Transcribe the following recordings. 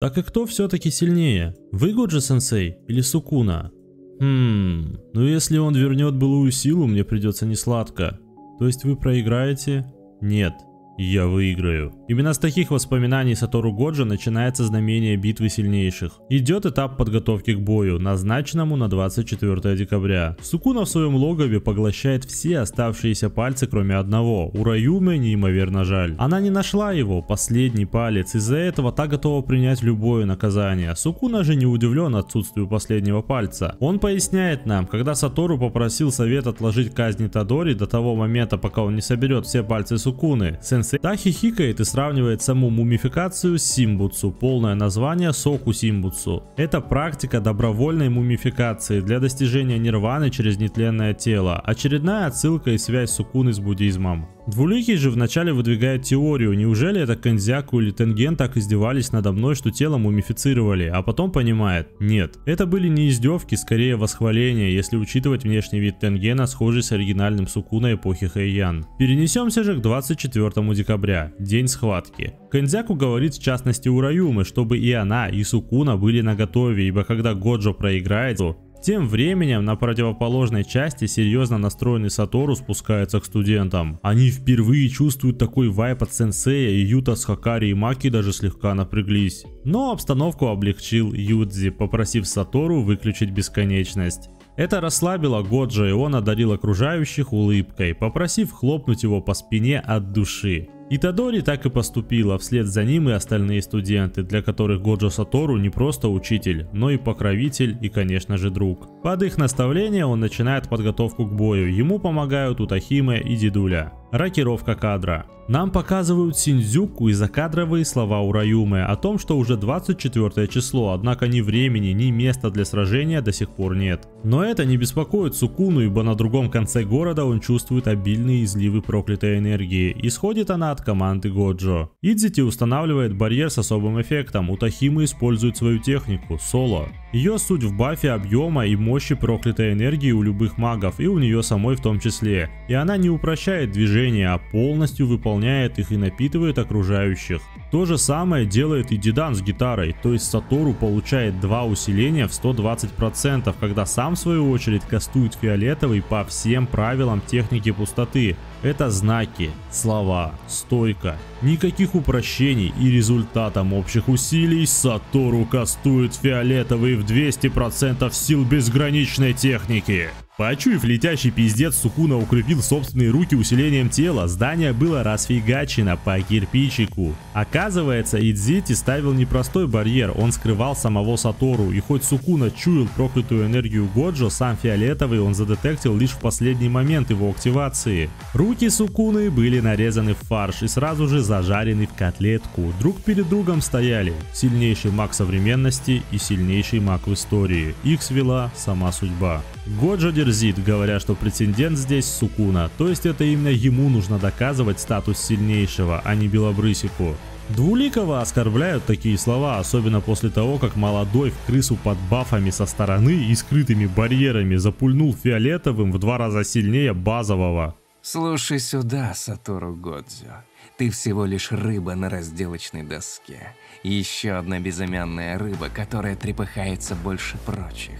Так и кто все-таки сильнее? Вы, Годжо-сенсей, или Сукуна? Ну если он вернет былую силу, мне придется несладко. То есть вы проиграете? Нет. Я выиграю. Именно с таких воспоминаний Сатору Годжо начинается знамение битвы сильнейших. Идет этап подготовки к бою, назначенному на 24 декабря. Сукуна в своем логове поглощает все оставшиеся пальцы, кроме одного. Ураюме неимоверно жаль. Она не нашла его, последний палец, из-за этого та готова принять любое наказание. Сукуна же не удивлен отсутствию последнего пальца. Он поясняет нам, когда Сатору попросил совет отложить казнь Итадори до того момента, пока он не соберет все пальцы Сукуны, сенсей та хихикает и сравнивает саму мумификацию с симбутсу, полное название соку симбутсу. Это практика добровольной мумификации для достижения нирваны через нетленное тело, очередная отсылка и связь Сукуны с буддизмом. Двуликий же вначале выдвигает теорию, неужели это Кэнзяку или Тенген так издевались надо мной, что тело мумифицировали, а потом понимает, нет, это были не издевки, скорее восхваления, если учитывать внешний вид Тенгена, схожий с оригинальным Сукуна эпохи Хэйян. Перенесемся же к 24 декабря, день схватки. Кэнзяку говорит в частности Ураюме, чтобы и она, и Сукуна были наготове, ибо когда Годжо проиграет, то тем временем на противоположной части серьезно настроенный Сатору спускается к студентам. Они впервые чувствуют такой вайб от сенсея, и Юта с Хакари и Маки даже слегка напряглись. Но обстановку облегчил Юдзи, попросив Сатору выключить бесконечность. Это расслабило Годжо, и он одарил окружающих улыбкой, попросив хлопнуть его по спине от души. Итадори так и поступила, вслед за ним и остальные студенты, для которых Годжо Сатору не просто учитель, но и покровитель и, конечно же, друг. Под их наставление он начинает подготовку к бою, ему помогают Утахиме и Дедуля. Рокировка кадра. Нам показывают Синдзюку и закадровые слова Ураюме о том, что уже 24 число, однако ни времени, ни места для сражения до сих пор нет. Но это не беспокоит Сукуну, ибо на другом конце города он чувствует обильные изливы проклятой энергии. Исходит она от команды Годжо. Идзити устанавливает барьер с особым эффектом, Утахиме использует свою технику, соло. Ее суть в бафе объема и мощи проклятой энергии у любых магов, и у нее самой в том числе. И она не упрощает движения, а полностью выполняет их и напитывает окружающих. То же самое делает и Дидан с гитарой, то есть Сатору получает 2 усиления в 120%, когда сам в свою очередь кастует фиолетовый по всем правилам техники пустоты. Это знаки, слова, стойка, никаких упрощений, и результатом общих усилий Сатору кастует фиолетовый в 200% сил безграничной техники. Почуяв летящий пиздец, Сукуна укрепил собственные руки усилением тела, здание было расфигачено по кирпичику. Оказывается, Идзити ставил непростой барьер, он скрывал самого Сатору, и хоть Сукуна чуял проклятую энергию Годжо, сам фиолетовый он задетектил лишь в последний момент его активации. Руки Сукуны были нарезаны в фарш и сразу же зажарены в котлетку, друг перед другом стояли сильнейший маг современности и сильнейший маг в истории, их свела сама судьба. Годжо дерзит, говоря, что претендент здесь Сукуна, то есть это именно ему нужно доказывать статус сильнейшего, а не Белобрысику. Двуликого оскорбляют такие слова, особенно после того, как молодой в крысу под бафами со стороны и скрытыми барьерами запульнул фиолетовым в 2 раза сильнее базового. Слушай сюда, Сатору Годзё. Ты всего лишь рыба на разделочной доске. Еще одна безымянная рыба, которая трепыхается больше прочих.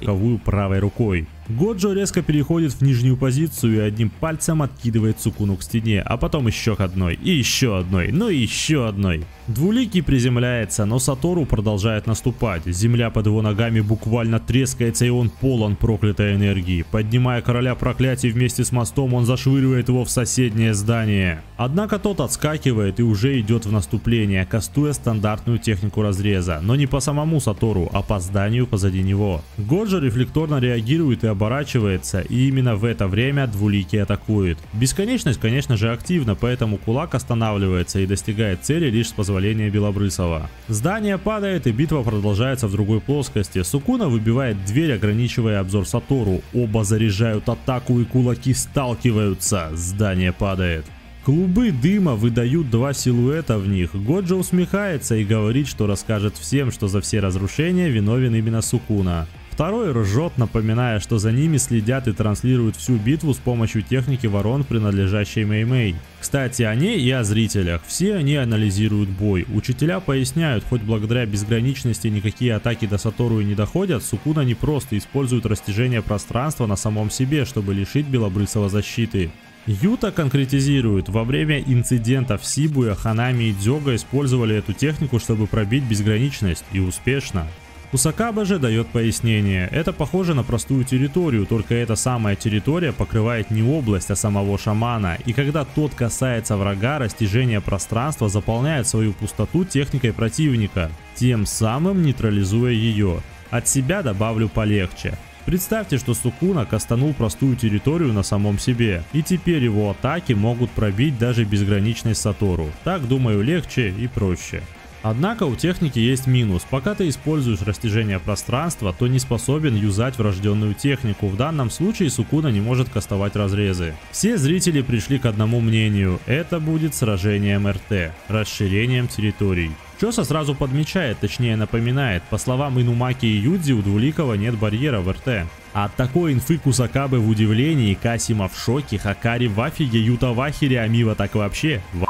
Ковую правой рукой. Годжо резко переходит в нижнюю позицию и одним пальцем откидывает Сукуну к стене, а потом еще к одной, и еще одной, ну и еще одной. Двуликий приземляется, но Сатору продолжает наступать. Земля под его ногами буквально трескается, и он полон проклятой энергии. Поднимая короля проклятий вместе с мостом, он зашвыривает его в соседнее здание. Однако тот отскакивает и уже идет в наступление, кастуя стандартную технику разреза, но не по самому Сатору, а по зданию позади него. Годжо рефлекторно реагирует и оборачивается, и именно в это время Двуликий атакует. Бесконечность, конечно же, активна, поэтому кулак останавливается и достигает цели лишь с позволения Белобрысова. Здание падает, и битва продолжается в другой плоскости. Сукуна выбивает дверь, ограничивая обзор Сатору. Оба заряжают атаку, и кулаки сталкиваются. Здание падает. Клубы дыма выдают 2 силуэта в них. Годжо усмехается и говорит, что расскажет всем, что за все разрушения виновен именно Сукуна. В Второй ржет, напоминая, что за ними следят и транслируют всю битву с помощью техники ворон, принадлежащей Мэй-Мэй. Кстати, о ней и о зрителях. Все они анализируют бой. Учителя поясняют, хоть благодаря безграничности никакие атаки до Сатору и не доходят, Сукуна не просто использует растяжение пространства на самом себе, чтобы лишить Белобрысого защиты. Юта конкретизирует, во время инцидентов Сибуя, Ханами и Дзёга использовали эту технику, чтобы пробить безграничность, и успешно. Кусакаба же дает пояснение. Это похоже на простую территорию, только эта самая территория покрывает не область, а самого шамана, и когда тот касается врага, растяжение пространства заполняет свою пустоту техникой противника, тем самым нейтрализуя ее. От себя добавлю полегче. Представьте, что Сукуна кастанул простую территорию на самом себе, и теперь его атаки могут пробить даже безграничность Сатору. Так, думаю, легче и проще. Однако у техники есть минус. Пока ты используешь растяжение пространства, то не способен юзать врожденную технику. В данном случае Сукуна не может кастовать разрезы. Все зрители пришли к одному мнению. Это будет сражением РТ, расширением территорий. Чоса сразу подмечает, точнее напоминает, по словам Инумаки и Юдзи, у Двуликого нет барьера в РТ. А от такой инфы Кусакабы в удивлении, Касима в шоке, Хакари в афиге, Юта в ахере, а Мива так вообще в ахере.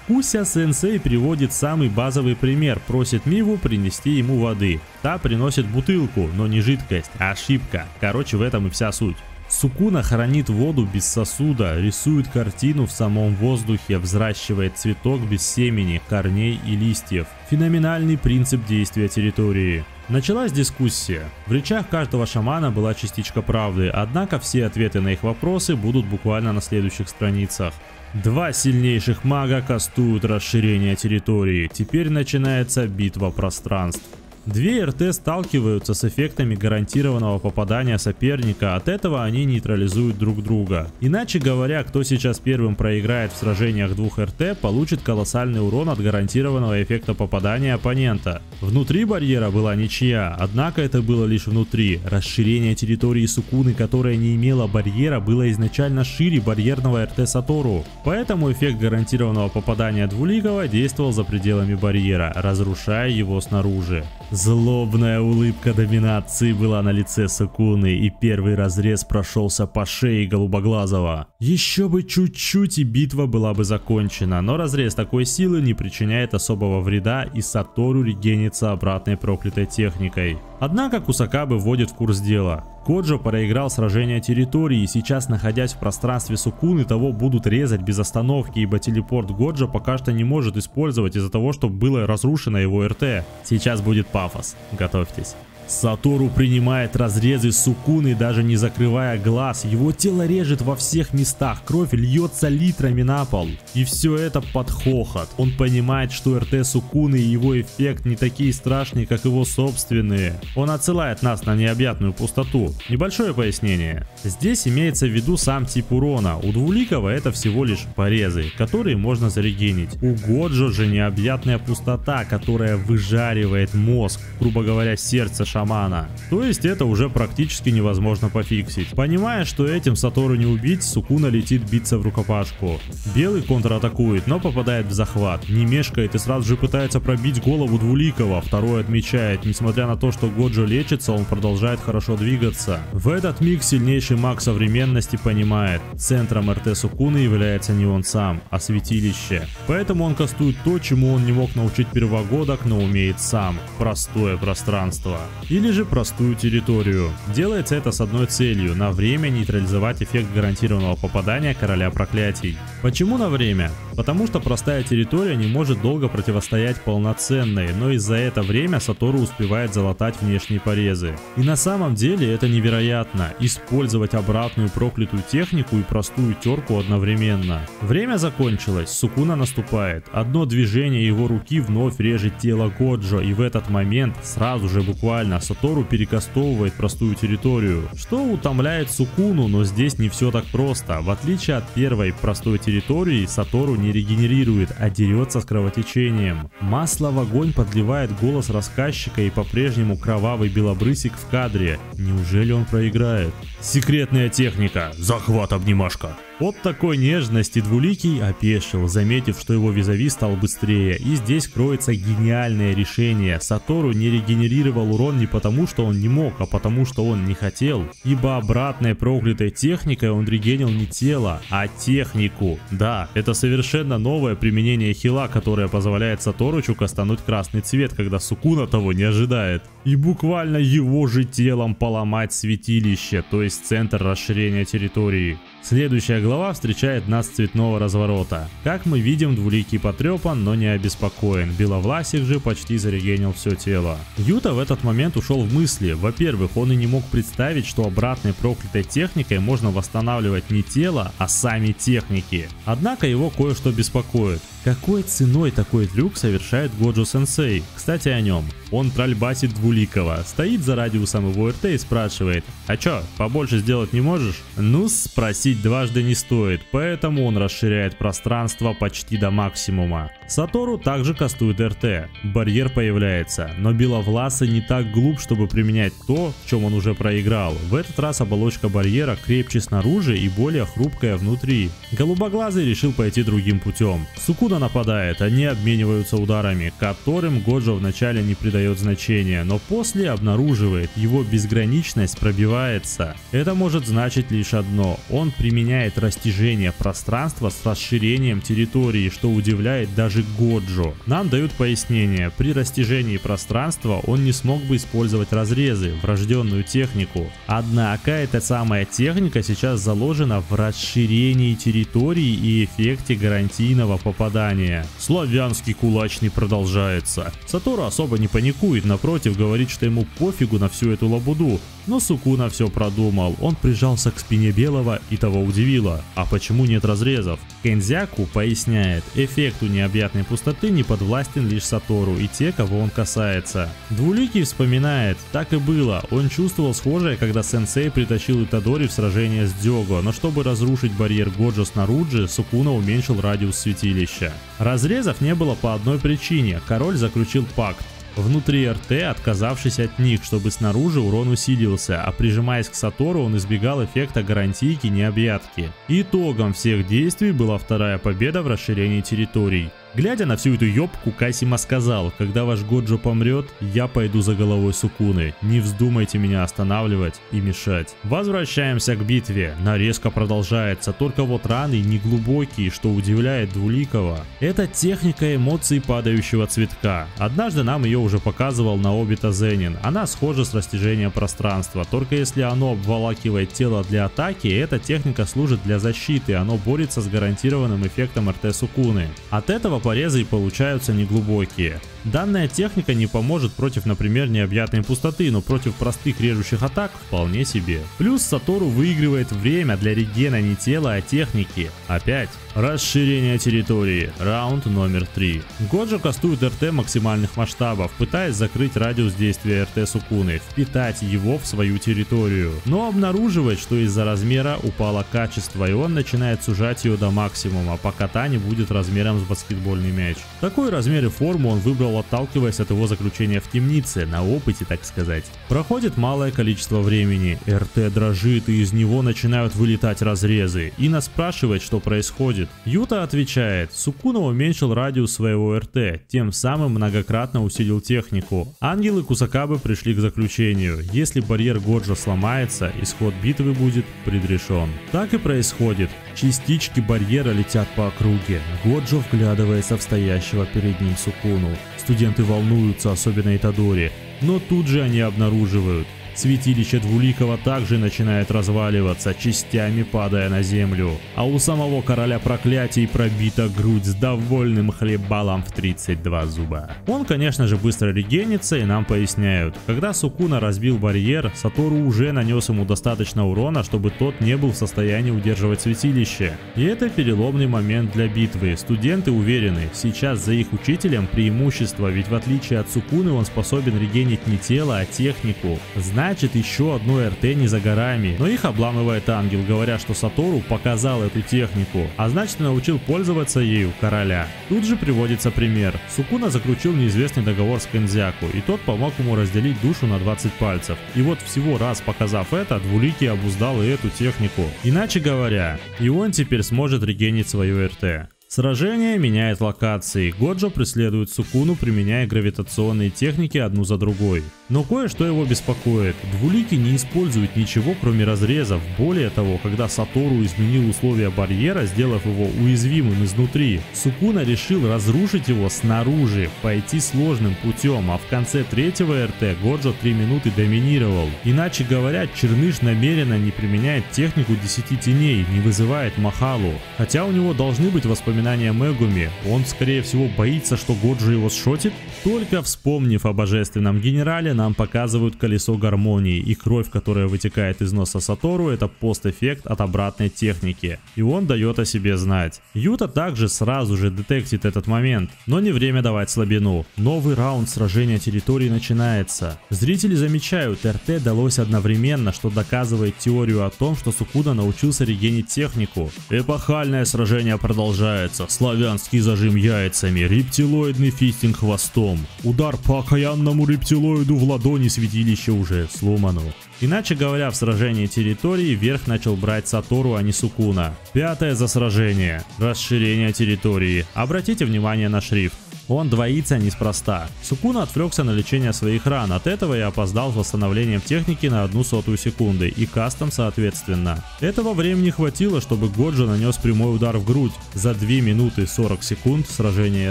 Куся-сенсей приводит самый базовый пример, просит Миву принести ему воды. Та приносит бутылку, но не жидкость, а ошибка. Короче, в этом и вся суть. Сукуна хранит воду без сосуда, рисует картину в самом воздухе, взращивает цветок без семени, корней и листьев. Феноменальный принцип действия территории. Началась дискуссия. В речах каждого шамана была частичка правды, однако все ответы на их вопросы будут буквально на следующих страницах. Два сильнейших мага кастуют расширение территории. Теперь начинается битва пространств. Две РТ сталкиваются с эффектами гарантированного попадания соперника, от этого они нейтрализуют друг друга. Иначе говоря, кто сейчас первым проиграет в сражениях двух РТ, получит колоссальный урон от гарантированного эффекта попадания оппонента. Внутри барьера была ничья, однако это было лишь внутри. Расширение территории Сукуны, которая не имела барьера, было изначально шире барьерного РТ Сатору. Поэтому эффект гарантированного попадания Двуликого действовал за пределами барьера, разрушая его снаружи. Злобная улыбка доминации была на лице Сукуны, и первый разрез прошелся по шее Голубоглазого. Еще бы чуть-чуть, и битва была бы закончена, но разрез такой силы не причиняет особого вреда, и Сатору регенится обратной проклятой техникой. Однако Кусакабы вводит в курс дела. Годжо проиграл сражение территории, и сейчас, находясь в пространстве Сукуны, того будут резать без остановки, ибо телепорт Годжо пока что не может использовать из-за того, что было разрушено его РТ. Сейчас будет пафос, готовьтесь. Сатору принимает разрезы Сукуны, даже не закрывая глаз. Его тело режет во всех местах, кровь льется литрами на пол. И все это под хохот. Он понимает, что РТ Сукуны и его эффект не такие страшные, как его собственные. Он отсылает нас на необъятную пустоту. Небольшое пояснение. Здесь имеется в виду сам тип урона. У Двуликого это всего лишь порезы, которые можно зарегенить. У Годжо же необъятная пустота, которая выжаривает мозг, грубо говоря, сердце шамана. То есть это уже практически невозможно пофиксить. Понимая, что этим Сатору не убить, Сукуна летит биться в рукопашку. Белый контратакует, но попадает в захват. Не мешкает и сразу же пытается пробить голову Двуликого. Второй отмечает, несмотря на то, что Годжо лечится, он продолжает хорошо двигаться. В этот миг сильнейший маг современности понимает, центром РТ Сукуны является не он сам, а святилище. Поэтому он кастует то, чему он не мог научить первогодок, но умеет сам. Простое пространство. Или же простую территорию. Делается это с одной целью: на время нейтрализовать эффект гарантированного попадания короля проклятий. Почему на время? Потому что простая территория не может долго противостоять полноценной, но из-за это время Сатору успевает залатать внешние порезы. И на самом деле это невероятно: использовать обратную проклятую технику и простую терку одновременно. Время закончилось, Сукуна наступает. Одно движение его руки вновь режет тело Годжо, и в этот момент сразу же буквально Сатору перекастовывает простую территорию, что утомляет Сукуну, но здесь не все так просто. В отличие от первой простой территории, Сатору не регенерирует, а дерется с кровотечением. Масло в огонь подливает голос рассказчика, и по-прежнему кровавый белобрысик в кадре. Неужели он проиграет? Секретная техника. Захват обнимашка. От такой нежности Двуликий опешил, заметив, что его визави стал быстрее. И здесь кроется гениальное решение. Сатору не регенерировал урон не потому, что он не мог, а потому, что он не хотел. Ибо обратной проклятой техникой он регенил не тело, а технику. Да, это совершенно новое применение хила, которое позволяет Саторучу кастануть красный цвет, когда Сукуна того не ожидает. И буквально его же телом поломать святилище, то есть центр расширения территории. Следующая глава встречает нас с цветного разворота. Как мы видим, Двуликий потрепан, но не обеспокоен. Беловласик же почти зарегенил все тело. Юта в этот момент ушел в мысли. Во-первых, он и не мог представить, что обратной проклятой техникой можно восстанавливать не тело, а сами техники. Однако его кое-что беспокоит. Какой ценой такой трюк совершает Годжо-сенсей? Кстати, о нем. Он трольбасит Двуликого, стоит за радиусом его РТ и спрашивает: «А чё, побольше сделать не можешь?» Ну, спросить дважды не стоит, поэтому он расширяет пространство почти до максимума. Сатору также кастует РТ. Барьер появляется, но Беловласый не так глуп, чтобы применять то, в чем он уже проиграл. В этот раз оболочка барьера крепче снаружи и более хрупкая внутри. Голубоглазый решил пойти другим путем. Сукуна нападает, они обмениваются ударами, которым Годжо вначале не придает значения, но после обнаруживает, его безграничность пробивается. Это может значить лишь одно: он применяет растяжение пространства с расширением территории, что удивляет даже Годжо. Нам дают пояснение: при растяжении пространства он не смог бы использовать разрезы, врожденную технику. Однако эта самая техника сейчас заложена в расширении территории и эффекте гарантийного попадания. Славянский кулачный продолжается. Сатору особо не паникует, напротив, говорит, что ему пофигу на всю эту лабуду. Но Сукуна все продумал, он прижался к спине Белого и того удивило: а почему нет разрезов? Кензяку поясняет: эффект у необъятной пустоты не подвластен лишь Сатору и те, кого он касается. Двуликий вспоминает: так и было, он чувствовал схожее, когда сенсей притащил Итадори в сражение с Дёго, но чтобы разрушить барьер Годжо снаружи, Сукуна уменьшил радиус святилища. Разрезов не было по одной причине: король заключил пакт внутри РТ, отказавшись от них, чтобы снаружи урон усилился, а прижимаясь к Сатору, он избегал эффекта гарантийки необъятки. Итогом всех действий была вторая победа в расширении территорий. Глядя на всю эту ёбку, Касима сказал: когда ваш Годжо помрет, я пойду за головой Сукуны. Не вздумайте меня останавливать и мешать. Возвращаемся к битве. Нарезка продолжается, только вот раны не глубокие, что удивляет Двуликого. Это техника эмоций падающего цветка. Однажды нам ее уже показывал Наобита Зенин. Она схожа с растяжением пространства, только если оно обволакивает тело для атаки, эта техника служит для защиты, оно борется с гарантированным эффектом РТ Сукуны. От этого порезы и получаются неглубокие. Данная техника не поможет против, например, необъятной пустоты, но против простых режущих атак вполне себе. Плюс Сатору выигрывает время для регена не тела, а техники. Опять расширение территории. Раунд номер 3. Годжо кастует РТ максимальных масштабов, пытаясь закрыть радиус действия РТ Сукуны, впитать его в свою территорию. Но обнаруживает, что из-за размера упало качество, и он начинает сужать ее до максимума, пока та не будет размером с баскетбольный мяч. Такой размер и форму он выбрал, отталкиваясь от его заключения в темнице, на опыте, так сказать. Проходит малое количество времени, РТ дрожит и из него начинают вылетать разрезы. Ина спрашивает, что происходит. Юта отвечает: Сукуна уменьшил радиус своего РТ, тем самым многократно усилил технику. Ангелы Кусакабы пришли к заключению: если барьер Годжо сломается, исход битвы будет предрешен. Так и происходит. Частички барьера летят по округе. Годжо вглядывается в стоящего перед ним Сукуну. Студенты волнуются, особенно Итадори, но тут же они обнаруживают: святилище Двуликого также начинает разваливаться, частями падая на землю. А у самого короля проклятий пробита грудь с довольным хлебалом в 32 зуба. Он, конечно же, быстро регенится, и нам поясняют: когда Сукуна разбил барьер, Сатору уже нанес ему достаточно урона, чтобы тот не был в состоянии удерживать святилище. И это переломный момент для битвы. Студенты уверены, сейчас за их учителем преимущество, ведь в отличие от Сукуны он способен регенить не тело, а технику. Значит, еще одно РТ не за горами, но их обламывает ангел, говоря, что Сатору показал эту технику, а значит научил пользоваться ею короля. Тут же приводится пример. Сукуна заключил неизвестный договор с Кэнзяку, и тот помог ему разделить душу на 20 пальцев. И вот всего раз показав это, Двуликий обуздал и эту технику. Иначе говоря, и он теперь сможет регенить свою РТ. Сражение меняет локации. Годжо преследует Сукуну, применяя гравитационные техники одну за другой. Но кое-что его беспокоит. Двуликий не использует ничего, кроме разрезов. Более того, когда Сатору изменил условия барьера, сделав его уязвимым изнутри, Сукуна решил разрушить его снаружи, пойти сложным путем, а в конце третьего РТ Годжо 3 минуты доминировал. Иначе говоря, Черныш намеренно не применяет технику 10 теней, не вызывает Махалу. Хотя у него должны быть воспоминания Мегуми, он скорее всего боится, что Годжо его сшотит. Только вспомнив о божественном генерале, нам показывают колесо гармонии, и кровь, которая вытекает из носа Сатору, это постэффект от обратной техники, и он дает о себе знать. Юта также сразу же детектит этот момент, но не время давать слабину. Новый раунд сражения территории начинается. Зрители замечают, РТ далось одновременно, что доказывает теорию о том, что Сукуна научился регенить технику. Эпохальное сражение продолжается. Славянский зажим яйцами, рептилоидный фистинг хвостом, удар по окаянному рептилоиду в ладони, святилище уже сломано. Иначе говоря, в сражении территории верх начал брать Сатору, а не Сукуна. Пятое за сражение. Расширение территории. Обратите внимание на шрифт. Он двоится неспроста. Сукуна отвлекся на лечение своих ран, от этого и опоздал с восстановлением техники на 0,01 секунды и кастом соответственно. Этого времени хватило, чтобы Годжо нанес прямой удар в грудь. За 2 минуты 40 секунд сражение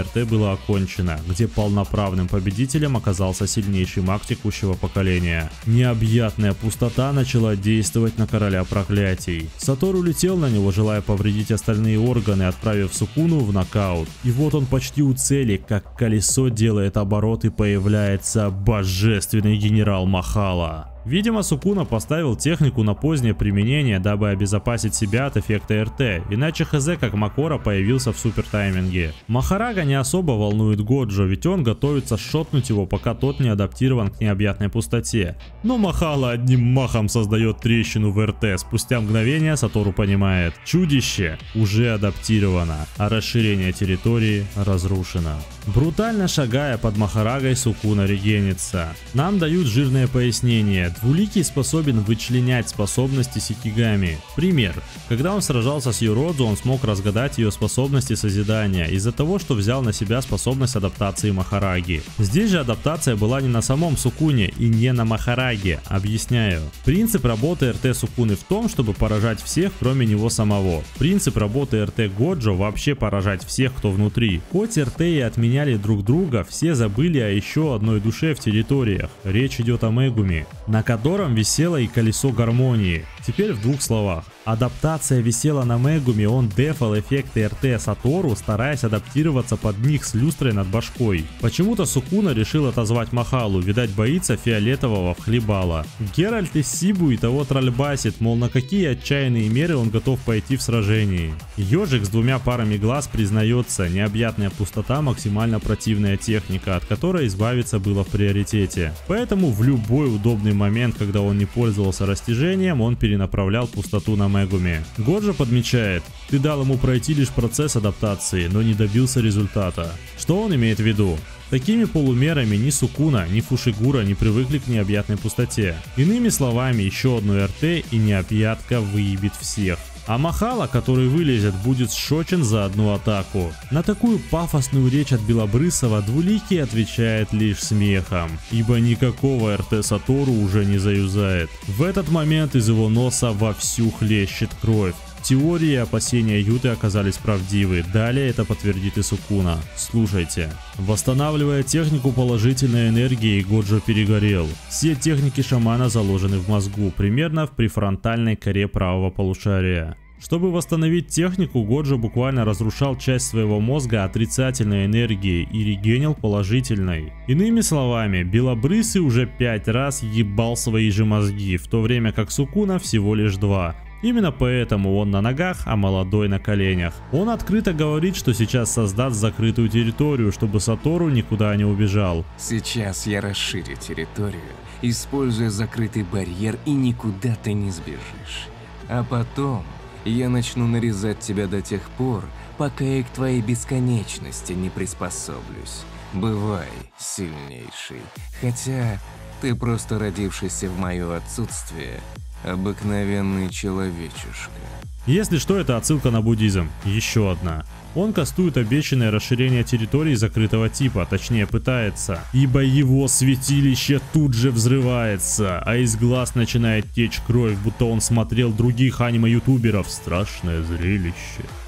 РТ было окончено, где полноправным победителем оказался сильнейший маг текущего поколения. Необъятная пустота начала действовать на короля проклятий. Сатору летел на него, желая повредить остальные органы, отправив Сукуну в нокаут. И вот он почти у цели, как колесо делает оборот и появляется божественный генерал Махала. Видимо, Сукуна поставил технику на позднее применение, дабы обезопасить себя от эффекта РТ, иначе хз как Макора появился в супер тайминге. Махарага не особо волнует Годжо, ведь он готовится шотнуть его, пока тот не адаптирован к необъятной пустоте. Но Махала одним махом создает трещину в РТ, спустя мгновение Сатору понимает, чудище уже адаптировано, а расширение территории разрушено. Брутально шагая под Махарагой, Сукуна регенится. Нам дают жирное пояснение. Двуликий способен вычленять способности Сикигами. Пример. Когда он сражался с Юродзу, он смог разгадать ее способности созидания из-за того, что взял на себя способность адаптации Махараги. Здесь же адаптация была не на самом Сукуне и не на Махараге. Объясняю. Принцип работы РТ Сукуны в том, чтобы поражать всех, кроме него самого. Принцип работы РТ Годжо вообще поражать всех, кто внутри. Хоть РТ и отменяли друг друга, все забыли о еще одной душе в территориях. Речь идет о Мегуми, на котором висело и колесо гармонии. Теперь в 2 словах. Адаптация висела на Мегуми, он дефал эффекты РТ Сатору, стараясь адаптироваться под них с люстрой над башкой. Почему-то Сукуна решил отозвать Махалу, видать боится фиолетового в хлебала. Геральт из Сибу и того трольбасит, мол на какие отчаянные меры он готов пойти в сражении. Ежик с 2 парами глаз признается, необъятная пустота максимально противная техника, от которой избавиться было в приоритете. Поэтому в любой удобный момент, когда он не пользовался растяжением, он перенаправлял пустоту на Мегуми. Годжо подмечает, ты дал ему пройти лишь процесс адаптации, но не добился результата. Что он имеет в виду? Такими полумерами ни Сукуна, ни Фушигура не привыкли к необъятной пустоте. Иными словами, еще одно РТ и необъятка выебет всех. А Махала, который вылезет, будет сшочен за одну атаку. На такую пафосную речь от Белобрысова Двуликий отвечает лишь смехом, ибо никакого РТ Сатору уже не заюзает. В этот момент из его носа вовсю хлещет кровь. Теории и опасения Юты оказались правдивы, далее это подтвердит и Сукуна. Слушайте. Восстанавливая технику положительной энергии, Годжо перегорел. Все техники шамана заложены в мозгу, примерно в префронтальной коре правого полушария. Чтобы восстановить технику, Годжо буквально разрушал часть своего мозга отрицательной энергией и регенил положительной. Иными словами, Белобрысый уже 5 раз ебал свои же мозги, в то время как Сукуна всего лишь 2. Именно поэтому он на ногах, а молодой на коленях. Он открыто говорит, что сейчас создаст закрытую территорию, чтобы Сатору никуда не убежал. Сейчас я расширю территорию, используя закрытый барьер, и никуда ты не сбежишь. А потом я начну нарезать тебя до тех пор, пока я к твоей бесконечности не приспособлюсь. Бывай, сильнейший. Хотя ты просто родившийся в мое отсутствие обыкновенный человечишка. Если что, это отсылка на буддизм. Еще одна. Он кастует обещанное расширение территории закрытого типа, точнее пытается, ибо его святилище тут же взрывается, а из глаз начинает течь кровь, будто он смотрел других аниме-ютуберов. Страшное зрелище.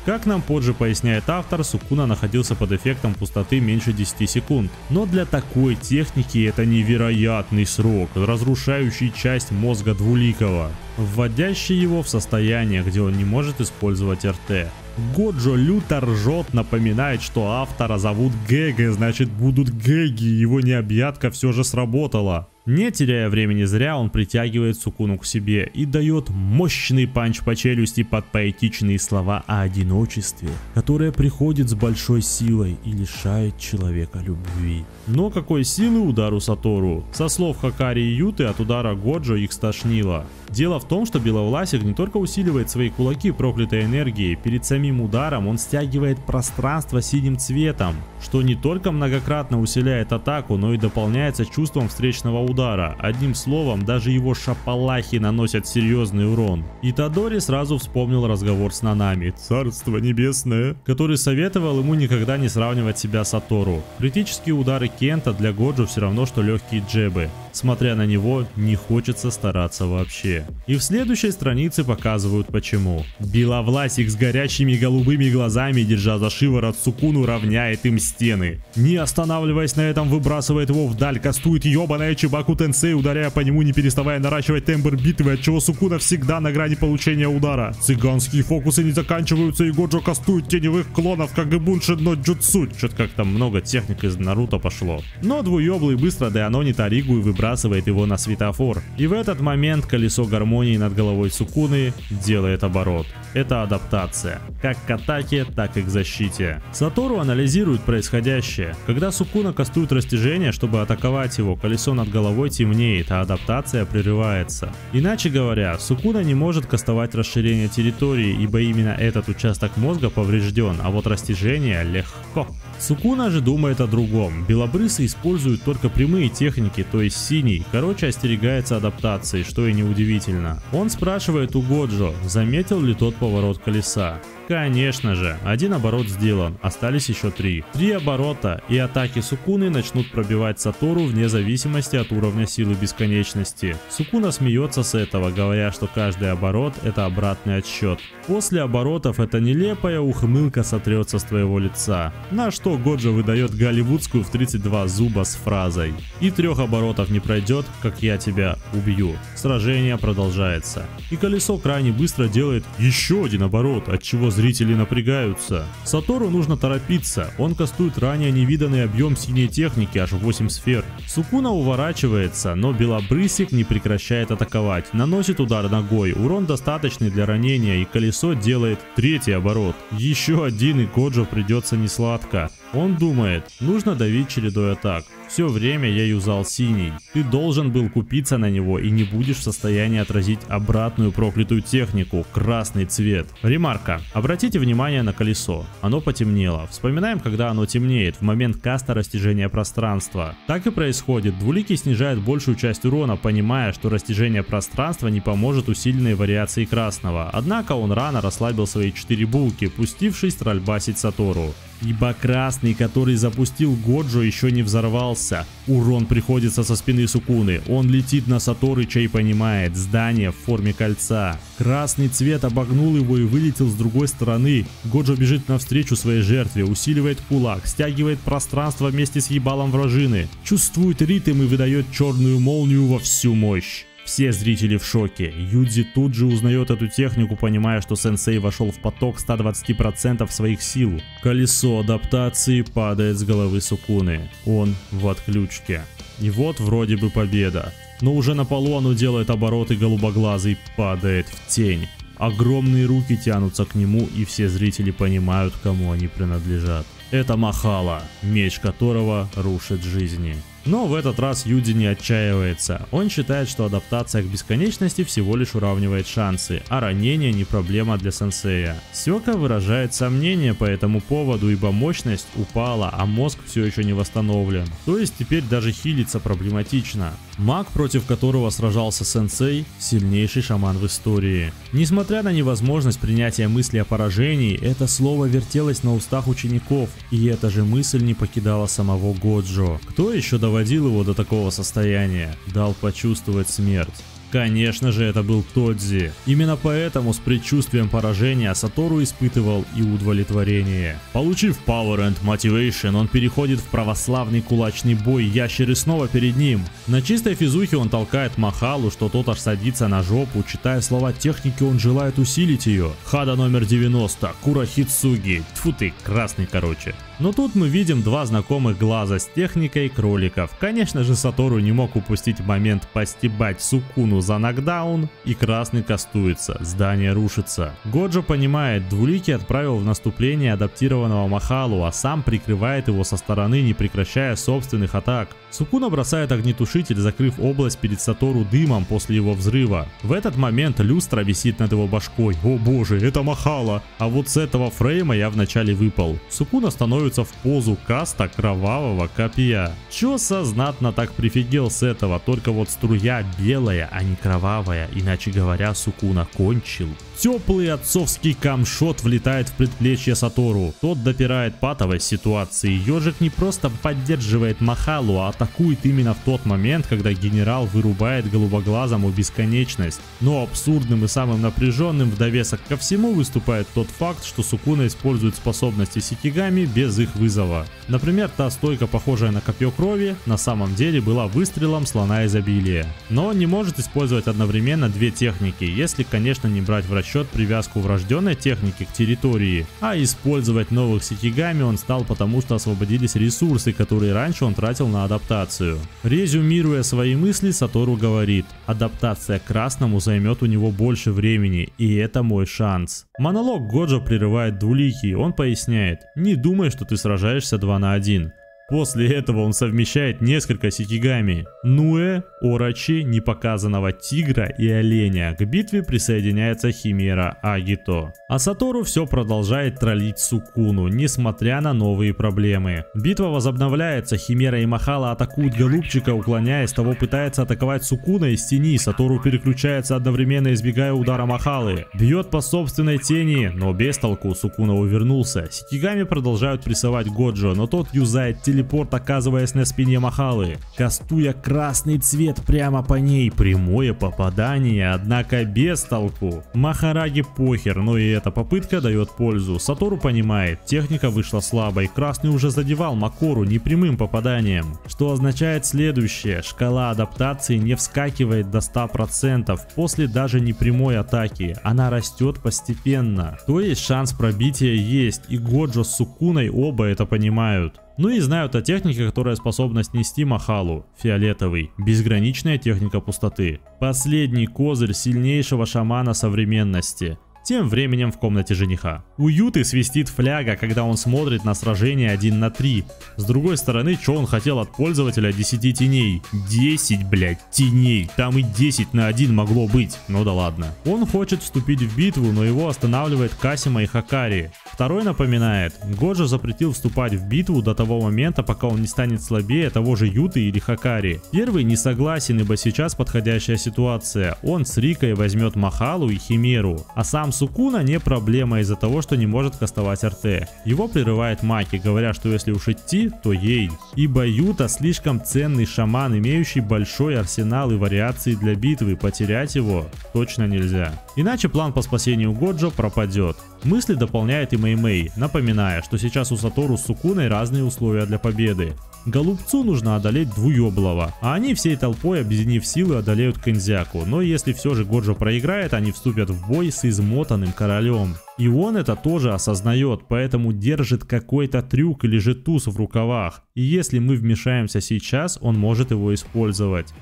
Как нам позже поясняет автор, Сукуна находился под эффектом пустоты меньше 10 секунд. Но для такой техники это невероятный срок, разрушающий часть мозга Двуликого, вводящий его в состояние, где он не может использовать РТ. Годжо люто ржет, напоминает, что автора зовут Гэгэ, значит будут гэги, его необъятка все же сработала. Не теряя времени зря, он притягивает Сукуну к себе и дает мощный панч по челюсти под поэтичные слова о одиночестве, которое приходит с большой силой и лишает человека любви. Но какой силы удар у Сатору? Со слов Хакари и Юты, от удара Годжо их стошнило. Дело в том, что Беловласик не только усиливает свои кулаки проклятой энергией, перед самим ударом он стягивает пространство синим цветом, что не только многократно усиляет атаку, но и дополняется чувством встречного удара. Одним словом, даже его шапалахи наносят серьезный урон. Итадори сразу вспомнил разговор с Нанами, царство небесное, который советовал ему никогда не сравнивать себя с Сатору. Критические удары Кента для Годжо все равно, что легкие джебы. Смотря на него, не хочется стараться вообще. И в следующей странице показывают почему. Беловласик с горящими голубыми глазами, держа за шиворот Сукуну, равняет им стены. Не останавливаясь на этом, выбрасывает его вдаль, кастует ебаная Чибаку Тенсей, ударяя по нему, не переставая наращивать тембр битвы, отчего Сукуна всегда на грани получения удара. Цыганские фокусы не заканчиваются, и Годжо кастует теневых клонов Кагебунши но Джутсу. Что-то как-то много техник из Наруто пошло. Но двуеблый быстро деанонит Аригу и выбрасывает его на светофор. И в этот момент колесо гармонии над головой Сукуны делает оборот. Это адаптация, как к атаке, так и к защите. Сатору анализирует происходящее. Когда Сукуна кастует растяжение, чтобы атаковать его, колесо над головой темнеет, а адаптация прерывается. Иначе говоря, Сукуна не может кастовать расширение территории, ибо именно этот участок мозга поврежден, а вот растяжение легко. Сукуна же думает о другом. Белобрысый использует только прямые техники, то есть синий. Короче, остерегается адаптации, что и неудивительно. Он спрашивает у Годжо, заметил ли тот поворот колеса. Конечно же, один оборот сделан, остались еще 3. 3 оборота, и атаки Сукуны начнут пробивать Сатору вне зависимости от уровня силы бесконечности. Сукуна смеется с этого, говоря, что каждый оборот это обратный отсчет. После оборотов эта нелепая ухмылка сотрется с твоего лица. На что Годжо выдает голливудскую в 32 зуба с фразой: «И 3 оборотов не пройдет, как я тебя убью». Сражение продолжается. И колесо крайне быстро делает еще один оборот, от чего зрители напрягаются. Сатору нужно торопиться, он кастует ранее невиданный объем синей техники, аж 8 сфер. Сукуна уворачивается, но Белобрысик не прекращает атаковать, наносит удар ногой, урон достаточный для ранения, и колесо делает 3-й оборот. Еще один, и Годжо придется несладко. Он думает, нужно давить чередой атак. Все время я юзал синий. Ты должен был купиться на него и не будешь в состоянии отразить обратную проклятую технику, красный цвет. Ремарка. Обратите внимание на колесо. Оно потемнело. Вспоминаем, когда оно темнеет, в момент каста растяжения пространства. Так и происходит. Двуликий снижает большую часть урона, понимая, что растяжение пространства не поможет усиленной вариации красного. Однако он рано расслабил свои 4 булки, пустившись трольбасить Сатору. Ибо красный, который запустил Годжо, еще не взорвался. Урон приходится со спины Сукуны. Он летит на Саторыча и понимает, здание в форме кольца. Красный цвет обогнул его и вылетел с другой стороны. Годжо бежит навстречу своей жертве, усиливает кулак, стягивает пространство вместе с ебалом вражины, чувствует ритм и выдает черную молнию во всю мощь. Все зрители в шоке. Юдзи тут же узнает эту технику, понимая, что сенсей вошел в поток 120% своих сил. Колесо адаптации падает с головы Сукуны. Он в отключке. И вот вроде бы победа. Но уже на полу оно делает оборот, и голубоглазый падает в тень. Огромные руки тянутся к нему, и все зрители понимают, кому они принадлежат. Это Махала, меч которого рушит жизни. Но в этот раз Юди не отчаивается. Он считает, что адаптация к бесконечности всего лишь уравнивает шансы, а ранение не проблема для сенсея. Сёка выражает сомнение по этому поводу, ибо мощность упала, а мозг все еще не восстановлен. То есть теперь даже хилиться проблематично. Маг, против которого сражался сенсей, сильнейший шаман в истории. Несмотря на невозможность принятия мысли о поражении, это слово вертелось на устах учеников, и эта же мысль не покидала самого Годжо. Кто еще доводил его до такого состояния, дал почувствовать смерть? Конечно же, это был Тодзи. Именно поэтому с предчувствием поражения Сатору испытывал и удовлетворение. Получив Power and Motivation, он переходит в православный кулачный бой, ящеры снова перед ним. На чистой физухе он толкает Махалу, что тот аж садится на жопу, читая слова техники, он желает усилить ее. Хада номер 90, Курахицуги, тьфу ты, красный короче. Но тут мы видим два знакомых глаза с техникой кроликов. Конечно же, Сатору не мог упустить момент постебать Сукуну за нокдаун, и красный кастуется, здание рушится. Годжо понимает, Двуликий отправил в наступление адаптированного Махалу, а сам прикрывает его со стороны, не прекращая собственных атак. Сукуна бросает огнетушитель, закрыв область перед Сатору дымом после его взрыва. В этот момент люстра висит над его башкой. О боже, это Махала! А вот с этого фрейма я вначале выпал. Сукуна становится в позу каста кровавого копья. Чё знатно так прифигел с этого, только вот струя белая, а не кровавая, иначе говоря, Сукуна кончил. Теплый отцовский камшот влетает в предплечье Сатору. Тот допирает патовой ситуации. Ёжик не просто поддерживает Махалу, а атакует именно в тот момент, когда генерал вырубает голубоглазому бесконечность. Но абсурдным и самым напряженным в довесок ко всему выступает тот факт, что Сукуна использует способности Сикигами без их вызова. Например, та стойка, похожая на копье крови, на самом деле была выстрелом слона изобилия. Но он не может использовать одновременно две техники, если, конечно, не брать в расчет привязку врожденной техники к территории. А использовать новых Сикигами он стал потому, что освободились ресурсы, которые раньше он тратил на адаптацию. Резюмируя свои мысли, Сатору говорит: адаптация к красному займет у него больше времени, и это мой шанс. Монолог Годжо прерывает Двуликий, он поясняет: не думай, что ты сражаешься 2 на 1. После этого он совмещает несколько сикигами. Нуэ, Орачи, непоказанного тигра и оленя. К битве присоединяется химера Агито. А Сатору все продолжает троллить Сукуну, несмотря на новые проблемы. Битва возобновляется, химера и Махала атакуют голубчика, уклоняясь, того пытается атаковать Сукуна из тени. Сатору переключается, одновременно избегая удара Махалы. Бьет по собственной тени, но без толку, Сукуна увернулся. Сикигами продолжают прессовать Годжо, но тот юзает телепорт, оказываясь на спине Махалы, кастуя красный цвет прямо по ней. Прямое попадание, однако без толку. Махараги похер, но и эта попытка дает пользу. Сатору понимает, техника вышла слабой, красный уже задевал Макору непрямым попаданием. Что означает следующее: шкала адаптации не вскакивает до 100% после даже непрямой атаки, она растет постепенно. То есть шанс пробития есть, и Годжо с Сукуной оба это понимают. Ну и знают о технике, которая способна снести Махалу. Фиолетовый. Безграничная техника пустоты. Последний козырь сильнейшего шамана современности. Тем временем в комнате жениха. У Юты свистит фляга, когда он смотрит на сражение 1 на 3. С другой стороны, что он хотел от пользователя 10 теней? 10, блять, теней. Там и 10 на 1 могло быть. Ну да ладно. Он хочет вступить в битву, но его останавливает Касима и Хакари. Второй напоминает, Годжо запретил вступать в битву до того момента, пока он не станет слабее того же Юты или Хакари. Первый не согласен, ибо сейчас подходящая ситуация. Он с Рикой возьмет Махалу и Химеру, а сам Сукуна не проблема из-за того, что не может кастовать РТ. Его прерывает Маки, говоря, что если уж идти, то ей. Ибо Юта слишком ценный шаман, имеющий большой арсенал и вариации для битвы, потерять его точно нельзя. Иначе план по спасению Годжо пропадет. Мысли дополняет и Мэй-Мэй, напоминая, что сейчас у Сатору с Сукуной разные условия для победы. Голубцу нужно одолеть Двуёблого, а они всей толпой, объединив силы, одолеют Кэнзяку. Но если все же Годжо проиграет, они вступят в бой с измотанным королем. И он это тоже осознает, поэтому держит какой-то трюк или же туз в рукавах. И если мы вмешаемся сейчас, он может его использовать.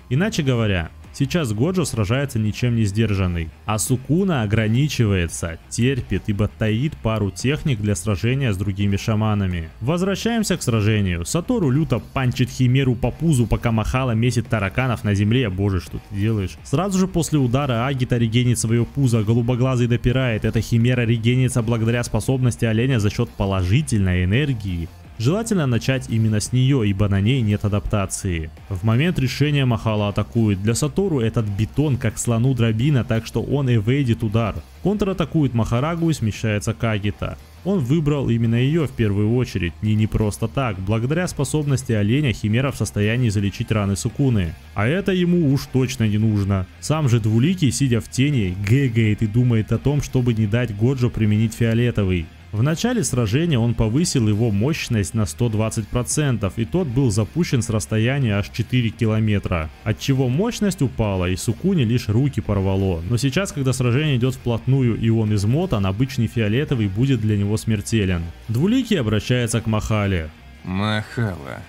Иначе говоря, Сейчас Годжо сражается ничем не сдержанный, а Сукуна ограничивается, терпит, ибо таит пару техник для сражения с другими шаманами. Возвращаемся к сражению. Сатору люто панчит Химеру по пузу, пока Махала месит тараканов на земле. Боже, что ты делаешь? Сразу же после удара Агита регенит свое пузо, голубоглазый допирает. Эта Химера регенится благодаря способности оленя за счет положительной энергии. Желательно начать именно с нее, ибо на ней нет адаптации. В момент решения Махала атакует. Для Сатору этот бетон как слону дробина, так что он эвейдит удар. Контратакует Махарагу и смещается к Агита. Он выбрал именно ее в первую очередь, и не просто так. Благодаря способности оленя Химера в состоянии залечить раны Сукуны. А это ему уж точно не нужно. Сам же Двуликий, сидя в тени, гэгает и думает о том, чтобы не дать Годжо применить фиолетовый. В начале сражения он повысил его мощность на 120%, и тот был запущен с расстояния аж 4 километра, отчего мощность упала и Сукуне лишь руки порвало. Но сейчас, когда сражение идет вплотную и он измотан, обычный фиолетовый будет для него смертелен. Двуликий обращается к Махале. Махала,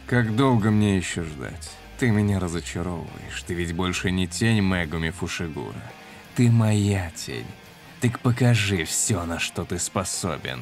как долго мне еще ждать? Ты меня разочаровываешь, ты ведь больше не тень Мегуми Фушигура. Ты моя тень. Так покажи все, на что ты способен.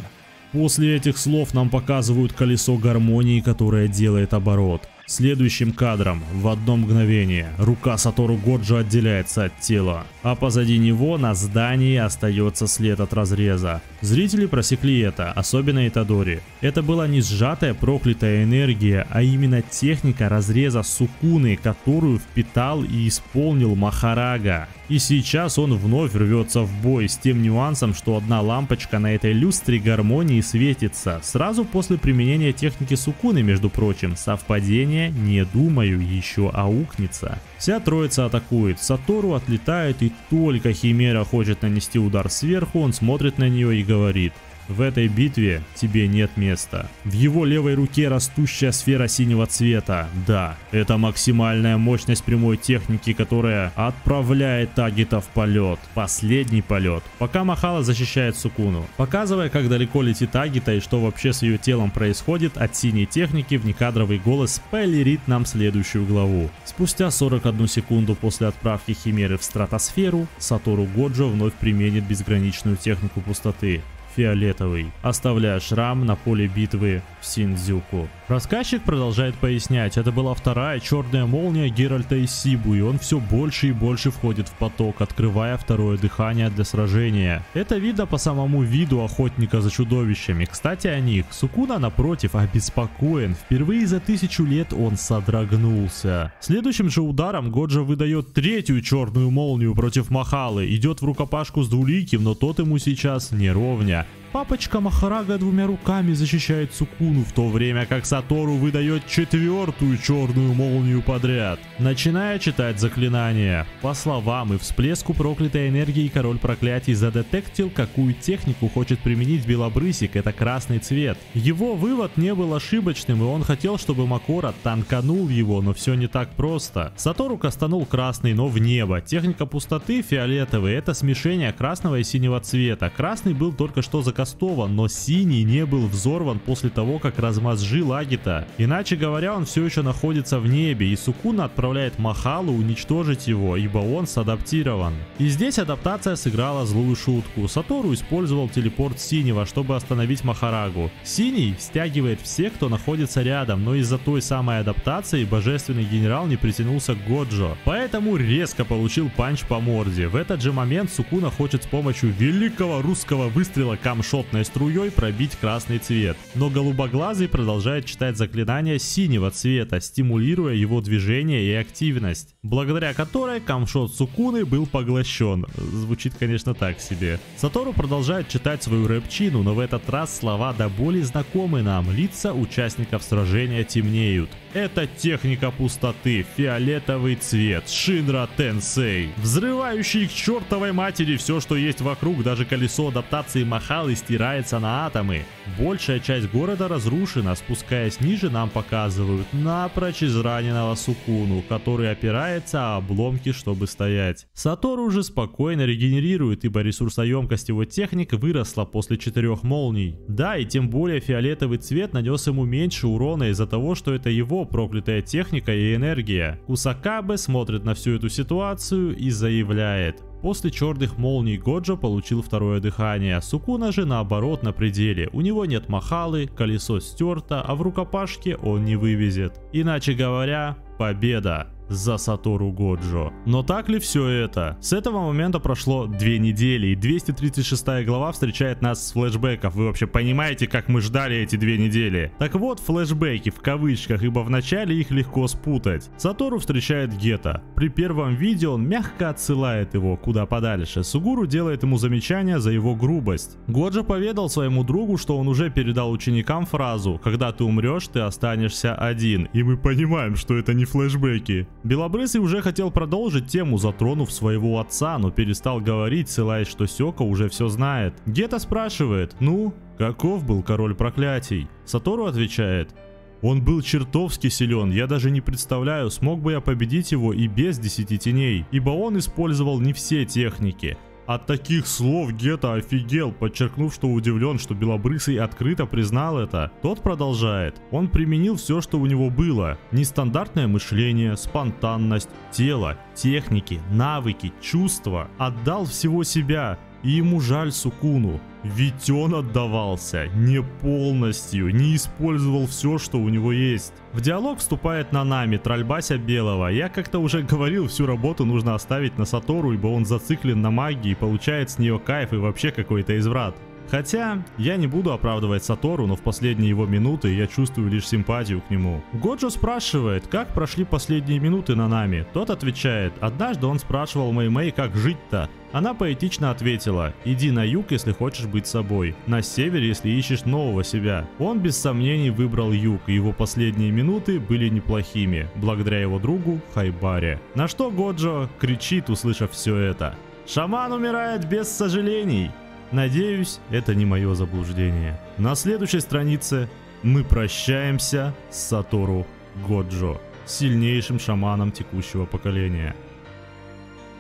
После этих слов нам показывают колесо гармонии, которое делает оборот. Следующим кадром, в одно мгновение, рука Сатору Годжо отделяется от тела, а позади него на здании остается след от разреза. Зрители просекли это, особенно Итадори. Это была не сжатая проклятая энергия, а именно техника разреза Сукуны, которую впитал и исполнил Махарага. И сейчас он вновь рвется в бой с тем нюансом, что одна лампочка на этой люстре гармонии светится. Сразу после применения техники Сукуны, между прочим, совпадение, не думаю, еще аукнется. Вся троица атакует, Сатору отлетает, и только Химера хочет нанести удар сверху, он смотрит на нее и говорит: в этой битве тебе нет места. В его левой руке растущая сфера синего цвета. Да, это максимальная мощность прямой техники, которая отправляет Агита в полет. Последний полет. Пока Махала защищает Сукуну. Показывая, как далеко летит Агита и что вообще с ее телом происходит, от синей техники внекадровый голос спойлерит нам следующую главу. Спустя 41 секунду после отправки Химеры в стратосферу, Сатору Годжо вновь применит безграничную технику пустоты. Фиолетовый, оставляя шрам на поле битвы в Синдзюку. Рассказчик продолжает пояснять, это была вторая черная молния Геральта из Сибу, и он все больше и больше входит в поток, открывая второе дыхание для сражения. Это видно по самому виду охотника за чудовищами. Кстати о них, Сукуна напротив обеспокоен, впервые за 1000 лет он содрогнулся. Следующим же ударом Годжо выдает третью черную молнию против Махалы, идет в рукопашку с Двуликим, но тот ему сейчас не ровня. Папочка Махарага двумя руками защищает Сукуну, в то время как Сатору выдает четвертую черную молнию подряд, начиная читать заклинания. По словам и всплеску проклятой энергии, король проклятий задетектил, какую технику хочет применить Белобрысик, это красный цвет. Его вывод не был ошибочным, и он хотел, чтобы Макора танканул его, но все не так просто. Сатору кастанул красный, но в небо. Техника пустоты фиолетовый, это смешение красного и синего цвета. Красный был только что закастован, но синий не был взорван после того, как размозжил Агита. Иначе говоря, он все еще находится в небе, и Сукуна отправляет Махалу уничтожить его, ибо он садаптирован. И здесь адаптация сыграла злую шутку. Сатору использовал телепорт синего, чтобы остановить Махарагу. Синий стягивает всех, кто находится рядом, но из-за той самой адаптации божественный генерал не притянулся к Годжо, поэтому резко получил панч по морде. В этот же момент Сукуна хочет с помощью великого русского выстрела камшотной струей пробить красный цвет, но голубоглазый продолжает читать заклинания синего цвета, стимулируя его движение и активность, благодаря которой камшот Сукуны был поглощен. Звучит, конечно, так себе. Сатору продолжает читать свою рэпчину, но в этот раз слова до боли знакомы нам, лица участников сражения темнеют. Это техника пустоты, фиолетовый цвет, Шинра Тенсей, взрывающий к чертовой матери все, что есть вокруг, даже колесо адаптации Махалы стирается на атомы. Большая часть города разрушена, спускаясь ниже нам показывают напрочь израненного Сукуну, который опирается о обломки, чтобы стоять. Сатору уже спокойно регенерирует, ибо ресурсоемкость его техник выросла после 4 молний. Да, и тем более фиолетовый цвет нанес ему меньше урона из-за того, что это его его проклятая техника и энергия. Кусакабе смотрит на всю эту ситуацию и заявляет: после черных молний Годжо получил второе дыхание, Сукуна же наоборот на пределе. У него нет махалы, колесо стерто, а в рукопашке он не вывезет. Иначе говоря, победа за Сатору Годжо. Но так ли все это? С этого момента прошло 2 недели, и 236 глава встречает нас с флешбеков. Вы вообще понимаете, как мы ждали эти 2 недели? Так вот, флешбеки в кавычках, ибо вначале их легко спутать. Сатору встречает Гета. При первом видео он мягко отсылает его куда подальше. Сугуру делает ему замечание за его грубость. Годжо поведал своему другу, что он уже передал ученикам фразу: когда ты умрешь, ты останешься один. И мы понимаем, что это не флешбеки. Белобрысый уже хотел продолжить тему, затронув своего отца, но перестал говорить, ссылаясь, что Сёка уже все знает. Гета спрашивает: ну, каков был король проклятий? Сатору отвечает: он был чертовски силен, я даже не представляю, смог бы я победить его и без 10 теней, ибо он использовал не все техники. От таких слов Гета офигел, подчеркнув, что удивлен, что Белобрысый открыто признал это. Тот продолжает: он применил все, что у него было. Нестандартное мышление, спонтанность, тело, техники, навыки, чувства. Отдал всего себя. И ему жаль Сукуну, ведь он отдавался не полностью, не использовал все, что у него есть. В диалог вступает Нанами, тролльбася Белого. Я как-то уже говорил, всю работу нужно оставить на Сатору, ибо он зациклен на магии и получает с нее кайф и вообще какой-то изврат. Хотя, я не буду оправдывать Сатору, но в последние его минуты я чувствую лишь симпатию к нему. Годжо спрашивает, как прошли последние минуты Нанами. Тот отвечает: однажды он спрашивал Мэй-Мэй, как жить-то. Она поэтично ответила: иди на юг, если хочешь быть собой, на север, если ищешь нового себя. Он без сомнений выбрал юг, и его последние минуты были неплохими, благодаря его другу Хайбаре. На что Годжо кричит, услышав все это: шаман умирает без сожалений. Надеюсь, это не мое заблуждение. На следующей странице мы прощаемся с Сатору Годжо, сильнейшим шаманом текущего поколения.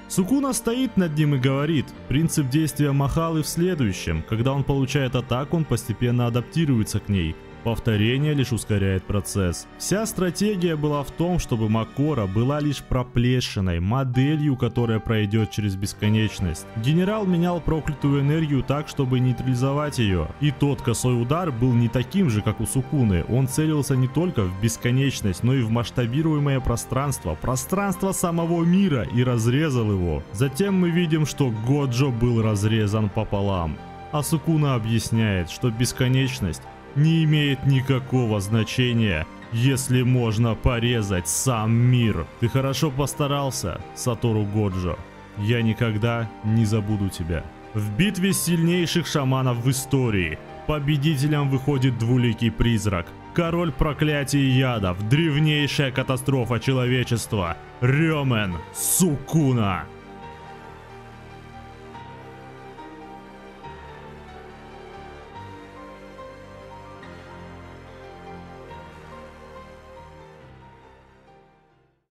Сукуна стоит над ним и говорит: принцип действия Махалы в следующем: когда он получает атаку, он постепенно адаптируется к ней. Повторение лишь ускоряет процесс. Вся стратегия была в том, чтобы Макора была лишь проплешиной, моделью, которая пройдет через бесконечность. Генерал менял проклятую энергию так, чтобы нейтрализовать ее. И тот косой удар был не таким же, как у Сукуны. Он целился не только в бесконечность, но и в масштабируемое пространство, пространство самого мира, и разрезал его. Затем мы видим, что Годжо был разрезан пополам. А Сукуна объясняет, что бесконечность не имеет никакого значения, если можно порезать сам мир. Ты хорошо постарался, Сатору Годжо. Я никогда не забуду тебя. В битве сильнейших шаманов в истории победителем выходит двуликий призрак, король проклятий и ядов, древнейшая катастрофа человечества, Рёмен Сукуна.